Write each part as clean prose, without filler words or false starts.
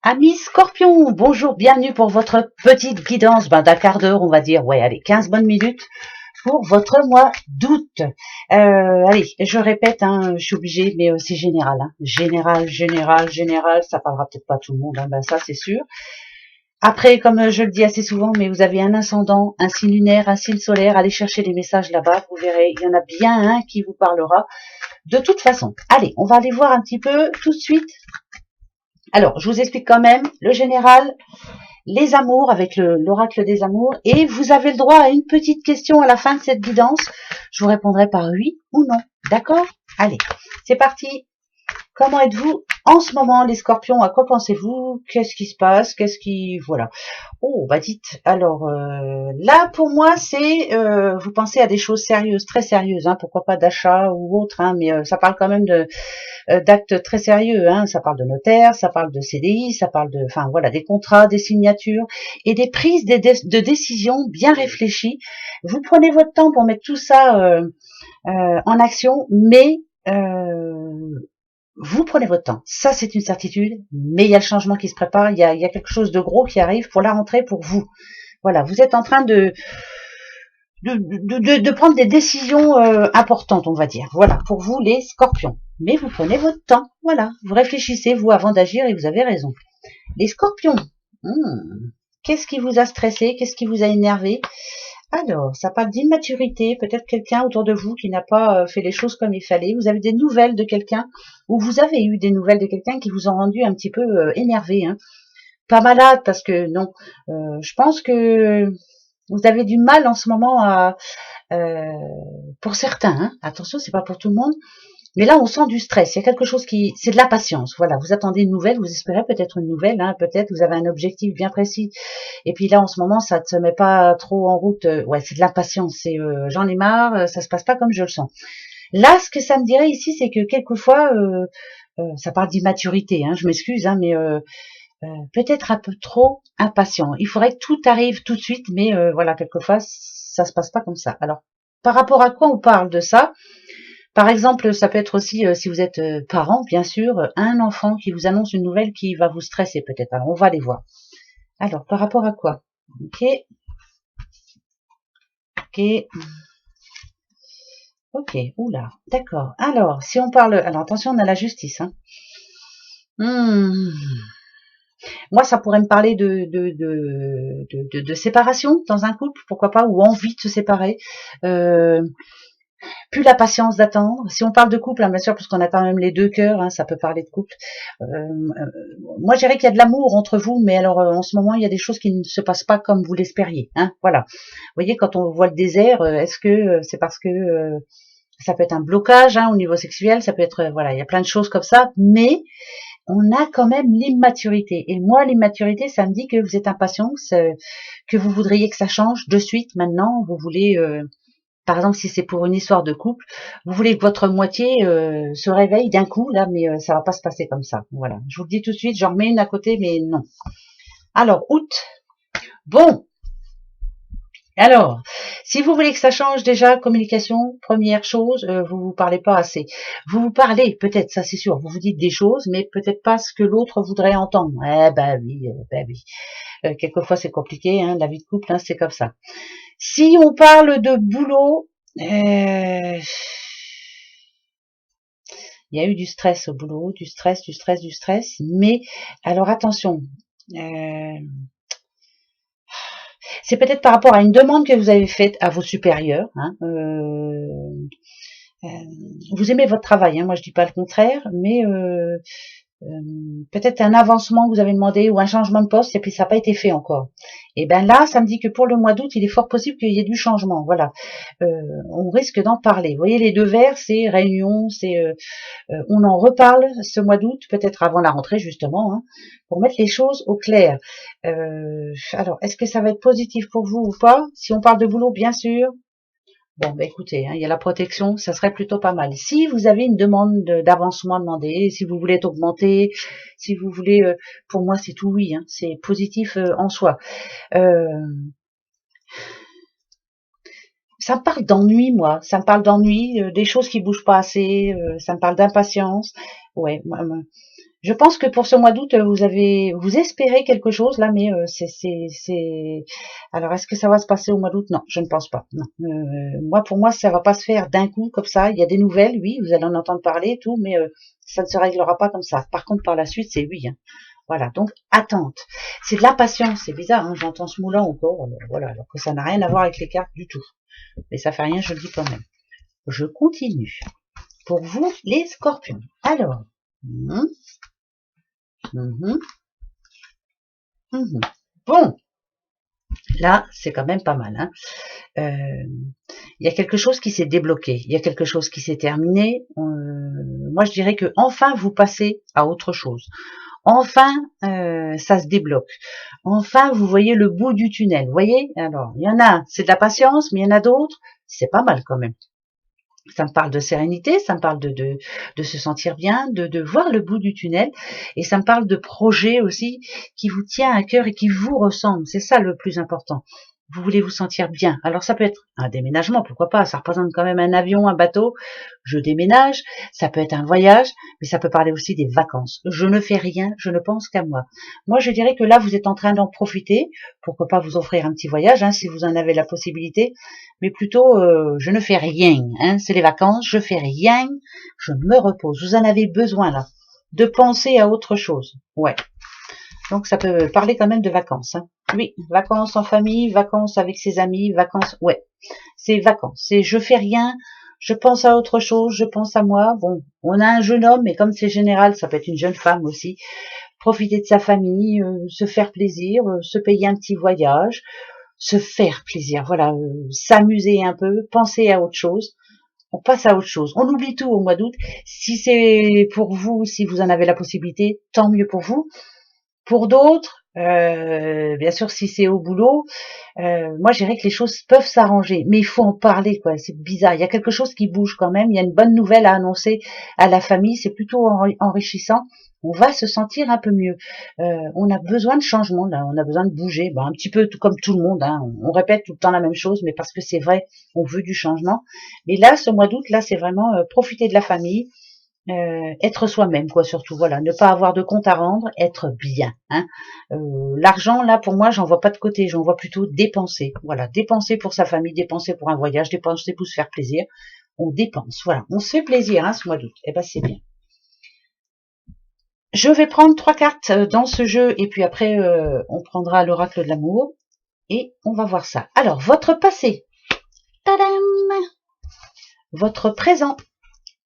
Amis Scorpion, bonjour, bienvenue pour votre petite guidance d'un quart d'heure, on va dire, ouais, allez, 15 bonnes minutes pour votre mois d'août. Allez, je répète, hein, je suis obligée, mais c'est général, hein, général, ça parlera peut-être pas à tout le monde, hein, ben ça c'est sûr. Après, comme je le dis assez souvent, mais vous avez un ascendant, un signe lunaire, un signe solaire, allez chercher les messages là-bas, vous verrez, il y en a bien un qui vous parlera de toute façon. Allez, on va aller voir un petit peu tout de suite. Alors, je vous explique quand même le général, les amours avec l'oracle des amours, et vous avez le droit à une petite question à la fin de cette guidance. Je vous répondrai par oui ou non. D'accord? Allez, c'est parti. Comment êtes-vous en ce moment, les scorpions? À quoi pensez-vous? Qu'est-ce qui se passe? Qu'est-ce qui... Voilà. Oh, bah dites. Alors, là, pour moi, c'est... vous pensez à des choses sérieuses, très sérieuses, hein, pourquoi pas d'achat ou autre, hein, mais ça parle quand même d'actes très sérieux, hein, ça parle de notaire, ça parle de CDI, ça parle de... Enfin, voilà, des contrats, des signatures et des prises de décisions bien réfléchies. Vous prenez votre temps pour mettre tout ça en action, mais... vous prenez votre temps, ça c'est une certitude, mais il y a le changement qui se prépare, il y a quelque chose de gros qui arrive pour la rentrée pour vous. Voilà, vous êtes en train de prendre des décisions importantes, on va dire. Voilà, pour vous les scorpions. Mais vous prenez votre temps, voilà, vous réfléchissez vous avant d'agir et vous avez raison. Les scorpions, qu'est-ce qui vous a stressé, qu'est-ce qui vous a énervé? Alors, ça parle d'immaturité, peut-être quelqu'un autour de vous qui n'a pas fait les choses comme il fallait. Vous avez des nouvelles de quelqu'un, ou vous avez eu des nouvelles de quelqu'un qui vous ont rendu un petit peu énervé. Hein. Pas malade, parce que non. Je pense que vous avez du mal en ce moment à... pour certains, hein. Attention, c'est pas pour tout le monde. Mais là, on sent du stress. Il y a quelque chose qui, c'est de la patience. Voilà, vous attendez une nouvelle, vous espérez peut-être une nouvelle, hein, peut-être vous avez un objectif bien précis. Et puis là, en ce moment, ça ne se met pas trop en route. Ouais, c'est de l'impatience. C'est j'en ai marre, ça se passe pas comme je le sens. Là, ce que ça me dirait ici, c'est que quelquefois, ça parle d'immaturité. Hein, je m'excuse, hein, mais peut-être un peu trop impatient. Il faudrait que tout arrive tout de suite, mais voilà, quelquefois, ça se passe pas comme ça. Alors, par rapport à quoi on parle de ça? Par exemple, ça peut être aussi, si vous êtes parent, bien sûr, un enfant qui vous annonce une nouvelle qui va vous stresser peut-être. Alors, on va les voir. Alors, par rapport à quoi? Ok, ok, ok, oula, d'accord. Alors, si on parle... Alors, attention, on a la justice. Hein. Hmm. Moi, ça pourrait me parler de séparation dans un couple, pourquoi pas, ou envie de se séparer. Euh, plus la patience d'attendre. Si on parle de couple, hein, bien sûr, parce qu'on a quand même les deux cœurs, hein, ça peut parler de couple. Moi, je dirais qu'il y a de l'amour entre vous, mais alors en ce moment, il y a des choses qui ne se passent pas comme vous l'espériez. Hein, voilà. Vous voyez, quand on voit le désert, est-ce que c'est parce que ça peut être un blocage hein, au niveau sexuel, ça peut être voilà, il y a plein de choses comme ça, mais on a quand même l'immaturité. Et moi, l'immaturité, ça me dit que vous êtes impatient, que vous voudriez que ça change de suite. Maintenant, vous voulez par exemple, si c'est pour une histoire de couple, vous voulez que votre moitié se réveille d'un coup, là, mais ça va pas se passer comme ça. Voilà. Je vous le dis tout de suite, j'en remets une à côté, mais non. Alors, août. Bon. Alors, si vous voulez que ça change déjà, communication, première chose, vous vous parlez pas assez. Vous vous parlez, peut-être, ça c'est sûr, vous vous dites des choses, mais peut-être pas ce que l'autre voudrait entendre. Eh ben oui, ben oui. Quelquefois c'est compliqué, hein, la vie de couple, hein, c'est comme ça. Si on parle de boulot, il y a eu du stress au boulot, du stress, mais alors attention, euh, c'est peut-être par rapport à une demande que vous avez faite à vos supérieurs. Hein, euh, vous aimez votre travail, hein, moi je dis pas le contraire, mais peut-être un avancement que vous avez demandé ou un changement de poste et puis ça n'a pas été fait encore. Et ben là, ça me dit que pour le mois d'août, il est fort possible qu'il y ait du changement. Voilà, on risque d'en parler. Vous voyez les deux vers, c'est réunion, c'est on en reparle ce mois d'août, peut-être avant la rentrée justement, hein, pour mettre les choses au clair. Alors, est-ce que ça va être positif pour vous ou pas? Si on parle de boulot, bien sûr. Bon, bah écoutez, hein, il y a la protection, ça serait plutôt pas mal. Si vous avez une demande d'avancement demandée, si vous voulez être augmenté, si vous voulez, pour moi c'est tout oui, hein, c'est positif en soi. Euh, ça me parle d'ennui, moi, ça me parle d'ennui, des choses qui bougent pas assez, ça me parle d'impatience. Ouais, Je pense que pour ce mois d'août, vous espérez quelque chose là, mais alors est-ce que ça va se passer au mois d'août? Non, je ne pense pas. Non. Moi, pour moi, ça va pas se faire d'un coup comme ça. Il y a des nouvelles, oui, vous allez en entendre parler, et tout, mais ça ne se réglera pas comme ça. Par contre, par la suite, c'est oui. Hein. Voilà, donc attente. C'est de la patience, c'est bizarre, hein, j'entends ce mot-là encore, voilà, alors que ça n'a rien à voir avec les cartes du tout. Mais ça fait rien, je le dis quand même. Je continue. Pour vous, les scorpions. Alors, bon, là, c'est quand même pas mal. Hein. Il y a quelque chose qui s'est débloqué, il y a quelque chose qui s'est terminé. Moi, je dirais que enfin, vous passez à autre chose. Enfin, ça se débloque. Enfin, vous voyez le bout du tunnel. Vous voyez? Alors, il y en a, c'est de la patience, mais il y en a d'autres, c'est pas mal quand même. Ça me parle de sérénité, ça me parle de se sentir bien, de voir le bout du tunnel, et ça me parle de projet aussi qui vous tient à cœur et qui vous ressemble. C'est ça le plus important. Vous voulez vous sentir bien. Alors ça peut être un déménagement, pourquoi pas, ça représente quand même un avion, un bateau, je déménage, ça peut être un voyage, mais ça peut parler aussi des vacances. Je ne fais rien, je ne pense qu'à moi. Moi je dirais que là vous êtes en train d'en profiter, pourquoi pas vous offrir un petit voyage, hein, si vous en avez la possibilité, mais plutôt je ne fais rien, hein, c'est les vacances, je fais rien, je me repose. Vous en avez besoin là, de penser à autre chose, ouais. Donc ça peut parler quand même de vacances. Hein. Oui, vacances en famille, vacances avec ses amis, vacances, ouais, c'est vacances. C'est je fais rien, je pense à autre chose, je pense à moi. Bon, on a un jeune homme, mais comme c'est général, ça peut être une jeune femme aussi. Profiter de sa famille, se faire plaisir, se payer un petit voyage, se faire plaisir, voilà, s'amuser un peu, penser à autre chose. On passe à autre chose. On oublie tout au mois d'août. Si c'est pour vous, si vous en avez la possibilité, tant mieux pour vous. Pour d'autres, bien sûr, si c'est au boulot, moi, je dirais que les choses peuvent s'arranger, mais il faut en parler, quoi. C'est bizarre. Il y a quelque chose qui bouge quand même. Il y a une bonne nouvelle à annoncer à la famille. C'est plutôt enrichissant. On va se sentir un peu mieux. On a besoin de changement, là. On a besoin de bouger. Ben, un petit peu tout comme tout le monde. Hein. On répète tout le temps la même chose, mais parce que c'est vrai, on veut du changement. Mais là, ce mois d'août, là, c'est vraiment profiter de la famille. Être soi-même, quoi, surtout, voilà, ne pas avoir de compte à rendre, être bien. Hein. L'argent, là, pour moi, j'en vois pas de côté, j'en vois plutôt dépenser. Voilà, dépenser pour sa famille, dépenser pour un voyage, dépenser pour se faire plaisir. On dépense, voilà, on se fait plaisir, hein, ce mois d'août. Eh ben, c'est bien. Je vais prendre 3 cartes dans ce jeu, et puis après, on prendra l'oracle de l'amour, et on va voir ça. Alors, votre passé. Tadam! Votre présent.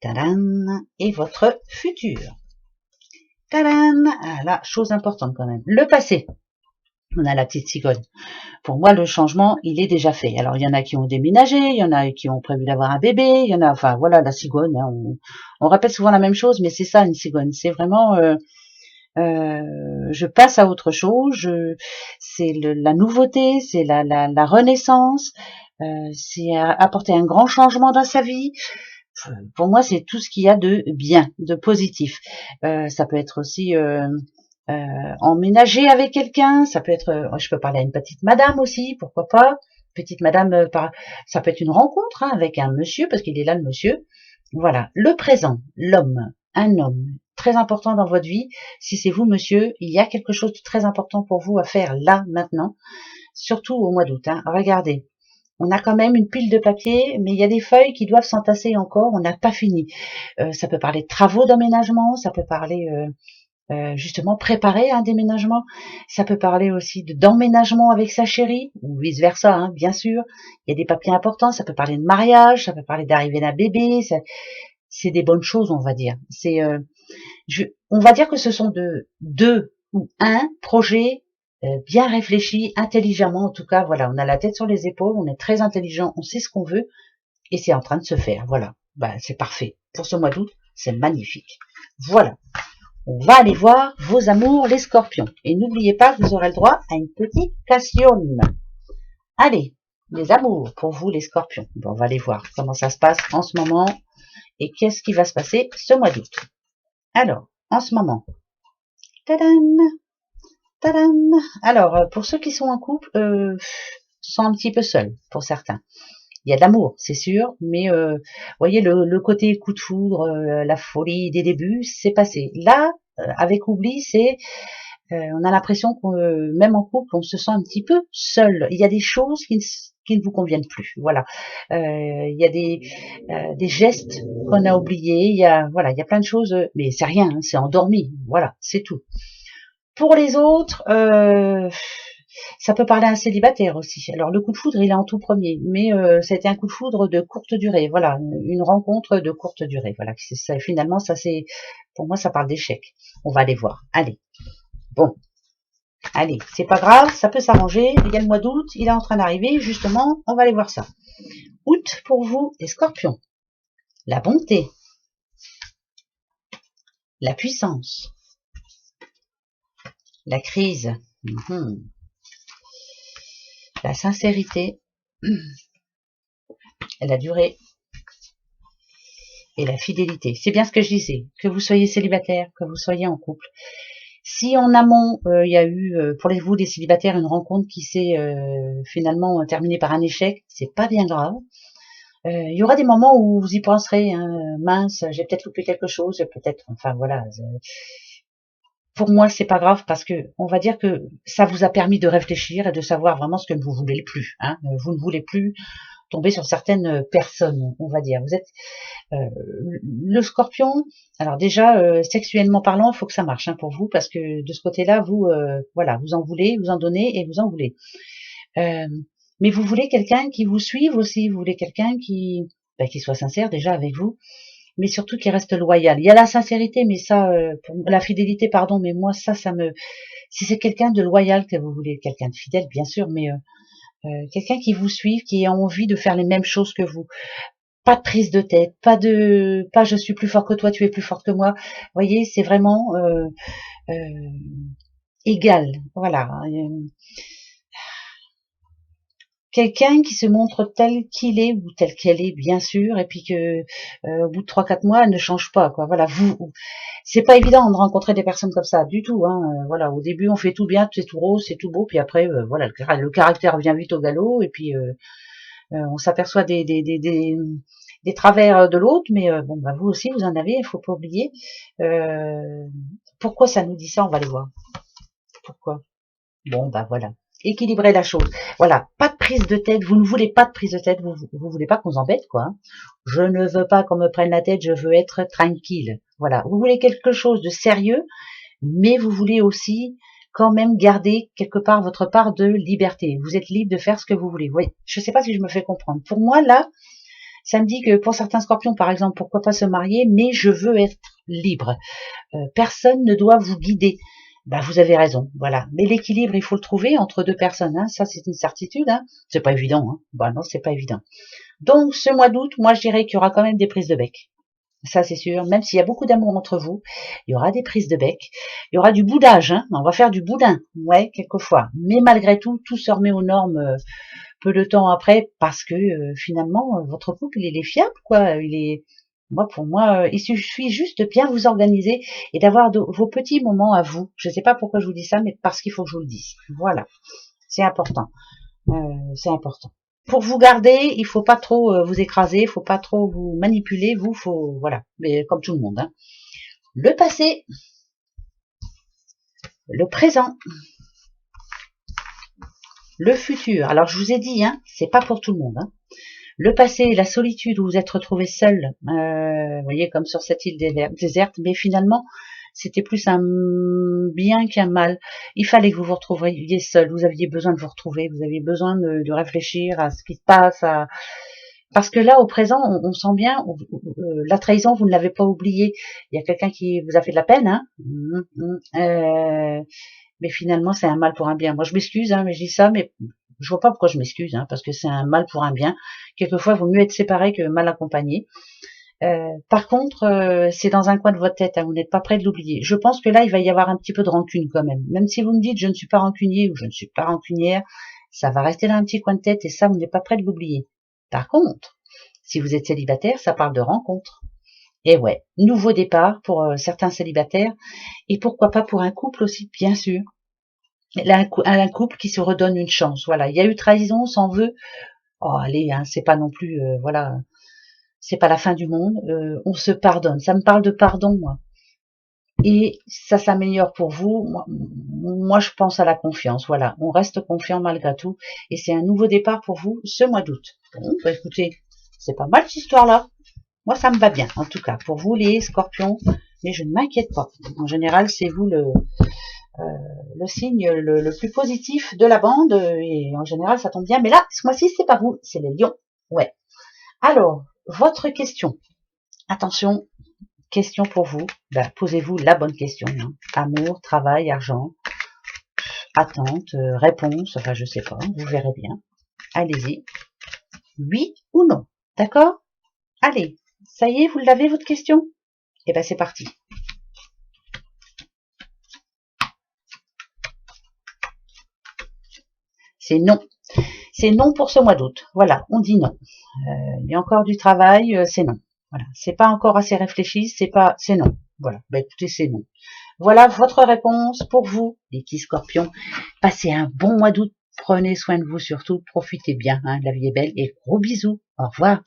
Tadam! Et votre futur. Tadam! Ah là, chose importante quand même. Le passé. On a la petite cigogne. Pour moi, le changement, il est déjà fait. Alors, il y en a qui ont déménagé, il y en a qui ont prévu d'avoir un bébé, il y en a, enfin, voilà, la cigogne. Hein, on répète souvent la même chose, mais c'est ça, une cigogne. C'est vraiment, je passe à autre chose. C'est la nouveauté, c'est la renaissance. C'est apporter un grand changement dans sa vie. Pour moi, c'est tout ce qu'il y a de bien, de positif. Ça peut être aussi emménager avec quelqu'un, ça peut être, je peux parler à une petite madame aussi, pourquoi pas. Petite madame, ça peut être une rencontre hein, avec un monsieur, parce qu'il est là le monsieur. Voilà, le présent, l'homme, un homme très important dans votre vie. Si c'est vous, monsieur, il y a quelque chose de très important pour vous à faire là, maintenant, surtout au mois d'août. Hein. Regardez. On a quand même une pile de papier, mais il y a des feuilles qui doivent s'entasser encore, on n'a pas fini. Ça peut parler de travaux d'aménagement, ça peut parler justement préparer un déménagement, ça peut parler aussi d'emménagement avec sa chérie, ou vice-versa, hein, bien sûr. Il y a des papiers importants, ça peut parler de mariage, ça peut parler d'arrivée d'un bébé, c'est des bonnes choses, on va dire. On va dire que ce sont deux ou un projet bien réfléchi, intelligemment en tout cas, voilà, on a la tête sur les épaules, on est très intelligent, on sait ce qu'on veut, et c'est en train de se faire, voilà. Ben, c'est parfait. Pour ce mois d'août, c'est magnifique. Voilà. On va aller voir vos amours, les scorpions. Et n'oubliez pas que vous aurez le droit à une petite question. Allez, les amours pour vous, les scorpions. Bon, on va aller voir comment ça se passe en ce moment et qu'est-ce qui va se passer ce mois d'août. Alors, en ce moment, tadam, tadam. Alors, pour ceux qui sont en couple, sont un petit peu seuls pour certains. Il y a de l'amour, c'est sûr, mais voyez le côté coup de foudre, la folie des débuts, c'est passé. Là, avec oubli, c'est on a l'impression que même en couple, on se sent un petit peu seul. Il y a des choses qui ne vous conviennent plus. Voilà. Il y a des gestes qu'on a oubliés. Voilà, il y a plein de choses, mais c'est rien, hein, c'est endormi. Voilà, c'est tout. Pour les autres, ça peut parler à un célibataire aussi. Alors le coup de foudre, il est en tout premier, mais ça a été un coup de foudre de courte durée. Voilà, une rencontre de courte durée. Voilà, ça, finalement, ça c'est, pour moi, ça parle d'échec. On va aller voir. Allez, bon, allez, c'est pas grave, ça peut s'arranger. Il y a le mois d'août, il est en train d'arriver. Justement, on va aller voir ça. Août pour vous, les Scorpions. La bonté, la puissance, la crise. La sincérité, la durée et la fidélité. C'est bien ce que je disais, que vous soyez célibataire, que vous soyez en couple. Si en amont, il y a eu, pour vous les célibataires, une rencontre qui s'est finalement terminée par un échec, c'est pas bien grave. Il y aura des moments où vous y penserez, hein, mince, j'ai peut-être loupé quelque chose, peut-être, enfin voilà. Pour moi, c'est pas grave parce que on va dire que ça vous a permis de réfléchir et de savoir vraiment ce que vous voulez le plus. Hein. Vous ne voulez plus tomber sur certaines personnes, on va dire. Vous êtes le Scorpion. Alors déjà, sexuellement parlant, il faut que ça marche hein, pour vous parce que de ce côté-là, vous, voilà, vous en voulez, vous en donnez et vous en voulez. Mais vous voulez quelqu'un qui vous suive aussi. Vous voulez quelqu'un qui soit sincère déjà avec vous, mais surtout qui reste loyal. Il y a la sincérité, mais ça, pour la fidélité, pardon, mais moi ça me, si c'est quelqu'un de loyal que vous voulez, quelqu'un de fidèle, bien sûr, mais quelqu'un qui vous suive, qui a envie de faire les mêmes choses que vous. Pas de prise de tête, pas je suis plus fort que toi, tu es plus fort que moi. Vous voyez, c'est vraiment égal. Voilà. Quelqu'un qui se montre tel qu'il est ou tel qu'elle est, bien sûr, et puis que au bout de 3-4 mois, elle ne change pas. Quoi. Voilà, c'est pas évident de rencontrer des personnes comme ça du tout. Hein. Voilà, au début, on fait tout bien, c'est tout rose, c'est tout beau, puis après, voilà, le caractère vient vite au galop, et puis on s'aperçoit des travers de l'autre, mais bon, bah, vous aussi, vous en avez, il faut pas oublier. Pourquoi ça nous dit ça? On va le voir. Pourquoi? Bon, bah voilà. Équilibrer la chose. Voilà, pas de prise de tête. Vous ne voulez pas de prise de tête. Vous voulez pas qu'on vous embête, quoi. Je ne veux pas qu'on me prenne la tête. Je veux être tranquille. Voilà. Vous voulez quelque chose de sérieux, mais vous voulez aussi quand même garder quelque part votre part de liberté. Vous êtes libre de faire ce que vous voulez. Oui, je ne sais pas si je me fais comprendre. Pour moi, là, ça me dit que pour certains scorpions, par exemple, pourquoi pas se marier, mais je veux être libre. Personne ne doit vous guider. Bah, vous avez raison, voilà. Mais l'équilibre, il faut le trouver entre deux personnes. Hein. Ça, c'est une certitude. Hein. C'est pas évident. Hein. Bah non, c'est pas évident. Donc, ce mois d'août, moi, je dirais qu'il y aura quand même des prises de bec. Ça, c'est sûr. Même s'il y a beaucoup d'amour entre vous, il y aura des prises de bec. Il y aura du boudage. Hein. On va faire du boudin, ouais, quelquefois. Mais malgré tout, tout se remet aux normes peu de temps après parce que finalement, votre couple, il est fiable, quoi. Pour moi, il suffit juste de bien vous organiser et d'avoir vos petits moments à vous. Je ne sais pas pourquoi je vous dis ça, mais parce qu'il faut que je vous le dise. Voilà, c'est important. C'est important. Pour vous garder, il faut pas trop vous écraser, il faut pas trop vous manipuler. Voilà, mais comme tout le monde. Hein. Le passé, le présent, le futur. Alors je vous ai dit, hein, c'est pas pour tout le monde. Hein. Le passé, la solitude où vous êtes retrouvé seul, vous voyez, comme sur cette île déserte, mais finalement, c'était plus un bien qu'un mal. Il fallait que vous vous retrouviez seul, vous aviez besoin de vous retrouver, vous aviez besoin de réfléchir à ce qui se passe, parce que là, au présent, on sent bien, la trahison, vous ne l'avez pas oublié. Il y a quelqu'un qui vous a fait de la peine, hein. Mais finalement, c'est un mal pour un bien. Moi, je m'excuse, hein, mais je dis ça, mais je vois pas pourquoi je m'excuse, hein, parce que c'est un mal pour un bien. Quelquefois, il vaut mieux être séparé que mal accompagné. Par contre, c'est dans un coin de votre tête, hein, vous n'êtes pas prêt de l'oublier. Je pense que là, il va y avoir un petit peu de rancune quand même. Même si vous me dites je ne suis pas rancunier ou je ne suis pas rancunière, ça va rester dans un petit coin de tête et ça, vous n'êtes pas prêt de l'oublier. Par contre, si vous êtes célibataire, ça parle de rencontre. Et ouais, nouveau départ pour certains célibataires et pourquoi pas pour un couple aussi, bien sûr. Un couple qui se redonne une chance. Voilà, il y a eu trahison, on s'en veut. Oh allez, hein, c'est pas non plus, voilà, c'est pas la fin du monde. On se pardonne. Ça me parle de pardon, moi. et ça s'améliore pour vous. Moi, je pense à la confiance. Voilà, on reste confiant malgré tout et c'est un nouveau départ pour vous ce mois d'août. Bon, bah écoutez, c'est pas mal cette histoire-là. Moi, ça me va bien, en tout cas, pour vous les scorpions, mais je ne m'inquiète pas. En général, c'est vous le signe le plus positif de la bande, et en général, ça tombe bien. Mais là, ce mois-ci, c'est pas vous, c'est les lions. Ouais. Alors, votre question. Attention, question pour vous. Ben, posez-vous la bonne question. Hein. Amour, travail, argent, attente, réponse, enfin, je sais pas, vous verrez bien. Allez-y. Oui ou non? D'accord? Allez. Ça y est, vous l'avez, votre question? Eh ben, c'est parti. C'est non. C'est non pour ce mois d'août. Voilà, on dit non. Il y a encore du travail, c'est non. Voilà, c'est pas encore assez réfléchi, c'est non. Voilà, bah écoutez, c'est non. Voilà votre réponse pour vous, les petits scorpions. Passez un bon mois d'août. Prenez soin de vous surtout, profitez bien, hein, la vie est belle et gros bisous. Au revoir.